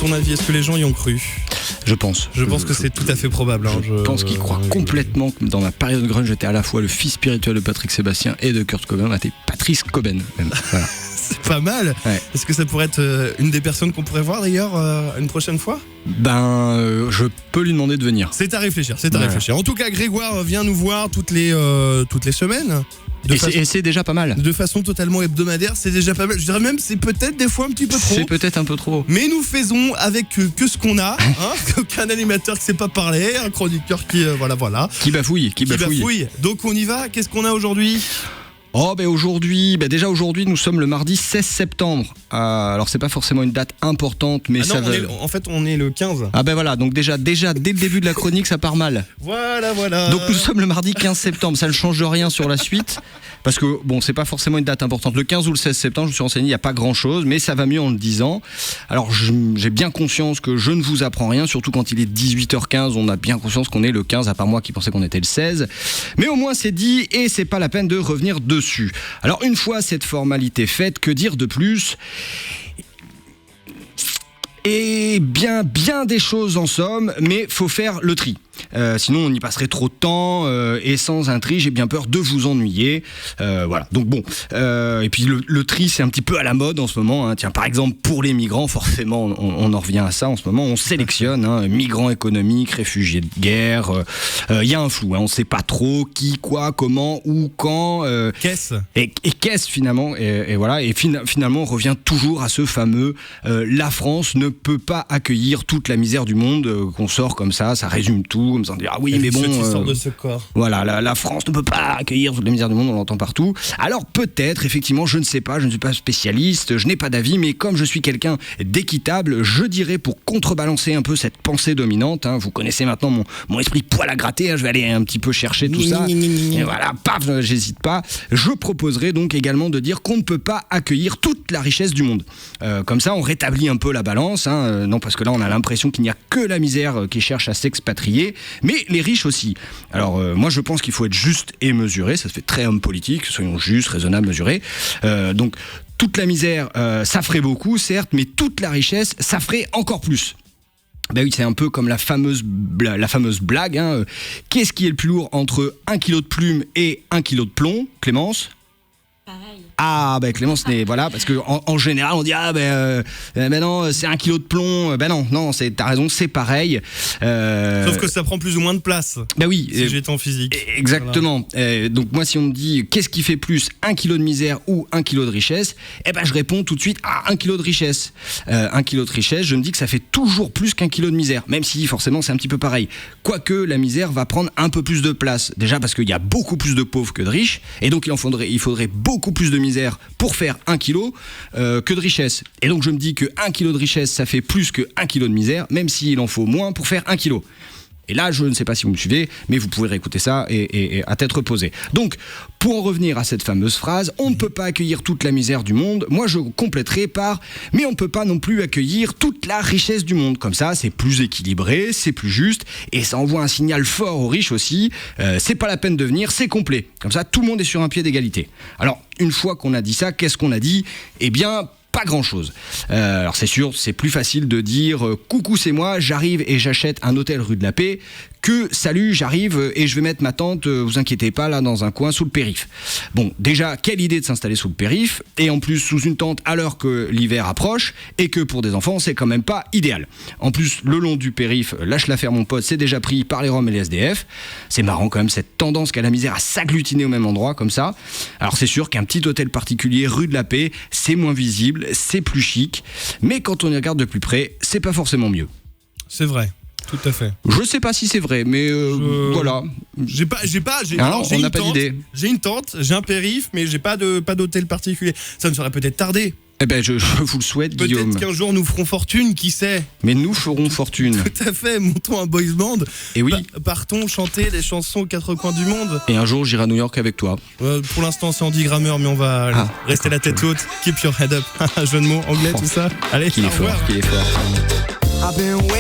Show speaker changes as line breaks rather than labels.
ton avis, est-ce que les gens y ont cru ?
Je pense.
Je pense que c'est tout à fait probable.
Je pense qu'ils croient complètement que dans ma période grunge, j'étais à la fois le fils spirituel de Patrick Sébastien et de Kurt Cobain. J'étais Patrice Cobain même. Voilà.
C'est pas mal.
Ouais.
Est-ce que ça pourrait être une des personnes qu'on pourrait voir d'ailleurs une prochaine fois ?
Je peux lui demander de venir.
C'est à réfléchir, c'est à réfléchir. En tout cas, Grégoire vient nous voir toutes les semaines.
Et c'est déjà pas mal.
De façon totalement hebdomadaire, c'est déjà pas mal. Je dirais même c'est peut-être des fois un petit peu trop.
C'est peut-être un peu trop.
Mais nous faisons avec que ce qu'on a. Aucun animateur qui sait pas parler, un chroniqueur qui voilà.
Qui bafouille.
Donc on y va. Qu'est-ce qu'on a aujourd'hui ?
Aujourd'hui, déjà aujourd'hui, nous sommes le mardi 16 septembre. Alors c'est pas forcément une date importante, mais ça va.
On est le 15.
Voilà, donc déjà dès le début de la chronique, ça part mal.
Voilà.
Donc nous sommes le mardi 15 septembre, ça ne change rien sur la suite. Parce que c'est pas forcément une date importante. Le 15 ou le 16 septembre, je me suis renseigné, il n'y a pas grand chose, mais ça va mieux en le disant. Alors j'ai bien conscience que je ne vous apprends rien, surtout quand il est 18h15, on a bien conscience qu'on est le 15, à part moi qui pensais qu'on était le 16. Mais au moins c'est dit et c'est pas la peine de revenir dessus. Alors une fois cette formalité faite, que dire de plus ? Et bien des choses en somme, mais faut faire le tri. Sinon on y passerait trop de temps et sans un tri j'ai bien peur de vous ennuyer. Voilà. Donc et puis le tri c'est un petit peu à la mode en ce moment. Tiens, par exemple pour les migrants, forcément on en revient à ça en ce moment. On sélectionne migrants économiques, réfugiés de guerre. Il y a un flou. On ne sait pas trop qui, quoi, comment, où, quand.
Qu'est-ce
et qu'est-ce finalement et voilà. Et finalement on revient toujours à ce fameux la France ne peut pas accueillir toute la misère du monde qu'on sort comme ça résume tout. Comme ça, on dit, mais bon.
Sort de ce corps.
Voilà, la France ne peut pas accueillir toute la misère du monde, on l'entend partout. Alors peut-être, effectivement, je ne sais pas, je ne suis pas spécialiste, je n'ai pas d'avis, mais comme je suis quelqu'un d'équitable, je dirais pour contrebalancer un peu cette pensée dominante, vous connaissez maintenant mon esprit poil à gratter, je vais aller un petit peu chercher tout ça. Et voilà, paf, j'hésite pas. Je proposerais donc également de dire qu'on ne peut pas accueillir toute la richesse du monde. Comme ça, on rétablit un peu la balance. Non, parce que là, on a l'impression qu'il n'y a que la misère qui cherche à s'expatrier. Mais les riches aussi. Alors moi je pense qu'il faut être juste et mesuré, ça se fait très homme politique, soyons justes, raisonnables, mesurés. Donc toute la misère, ça ferait beaucoup certes, mais toute la richesse, ça ferait encore plus. Oui, c'est un peu comme la fameuse blague. Qu'est-ce qui est le plus lourd entre 1 kilo de plume et 1 kilo de plomb, Clémence ?
Pareil.
Clémence, voilà, parce que en général on dit non, c'est 1 kilo de plomb. Non, t'as raison, c'est pareil.
Sauf que ça prend plus ou moins de place.
Oui.
Si j'étais en physique.
Exactement. Voilà. Donc moi, si on me dit qu'est-ce qui fait plus, 1 kilo de misère ou 1 kilo de richesse, je réponds tout de suite à 1 kilo de richesse. 1 kilo de richesse, je me dis que ça fait toujours plus qu'1 kilo de misère, même si forcément c'est un petit peu pareil. Quoique la misère va prendre un peu plus de place. Déjà parce qu'il y a beaucoup plus de pauvres que de riches, et donc il faudrait beaucoup plus de misère pour faire 1 kilo que de richesse. Et donc je me dis que 1 kilo de richesse, ça fait plus que 1 kilo de misère, même s'il en faut moins pour faire 1 kilo. Et là, je ne sais pas si vous me suivez, mais vous pouvez réécouter ça et à tête reposée. Donc, pour en revenir à cette fameuse phrase, on ne peut pas accueillir toute la misère du monde. Moi, je compléterai par « mais on ne peut pas non plus accueillir toute la richesse du monde ». Comme ça, c'est plus équilibré, c'est plus juste, et ça envoie un signal fort aux riches aussi. C'est pas la peine de venir, c'est complet. Comme ça, tout le monde est sur un pied d'égalité. Alors, une fois qu'on a dit ça, qu'est-ce qu'on a dit ? Pas grand-chose. Alors c'est sûr, c'est plus facile de dire « Coucou, c'est moi, j'arrive et j'achète un hôtel rue de la Paix » que « Salut, j'arrive et je vais mettre ma tente, vous inquiétez pas, là dans un coin sous le périph'. » Bon, déjà, quelle idée de s'installer sous le périph', et en plus sous une tente alors que l'hiver approche, et que pour des enfants, c'est quand même pas idéal. En plus, le long du périph', lâche l'affaire mon pote, c'est déjà pris par les Roms et les SDF. C'est marrant quand même cette tendance qu'a la misère à s'agglutiner au même endroit, comme ça. Alors c'est sûr qu'un petit hôtel particulier rue de la Paix, c'est moins visible, c'est plus chic, mais quand on y regarde de plus près, c'est pas forcément mieux.
C'est vrai. Tout à fait.
Je sais pas si c'est vrai, mais voilà.
On
n'a pas d'idée.
J'ai une tente, j'ai un périph', mais j'ai pas d'hôtel particulier. Ça me serait peut-être tardé.
Je vous le souhaite, Guillaume.
Peut-être qu'un jour nous ferons fortune, qui sait.
Mais nous ferons fortune.
Tout à fait, montons un boys band.
Et oui.
Partons chanter des chansons aux quatre coins du monde.
Et un jour, j'irai à New York avec toi.
Pour l'instant, c'est Andy Grammer, mais on va rester la tête haute. Keep your head up. Jeu de mots anglais, tout ça. Allez,
qu'il est fort.
I've been waiting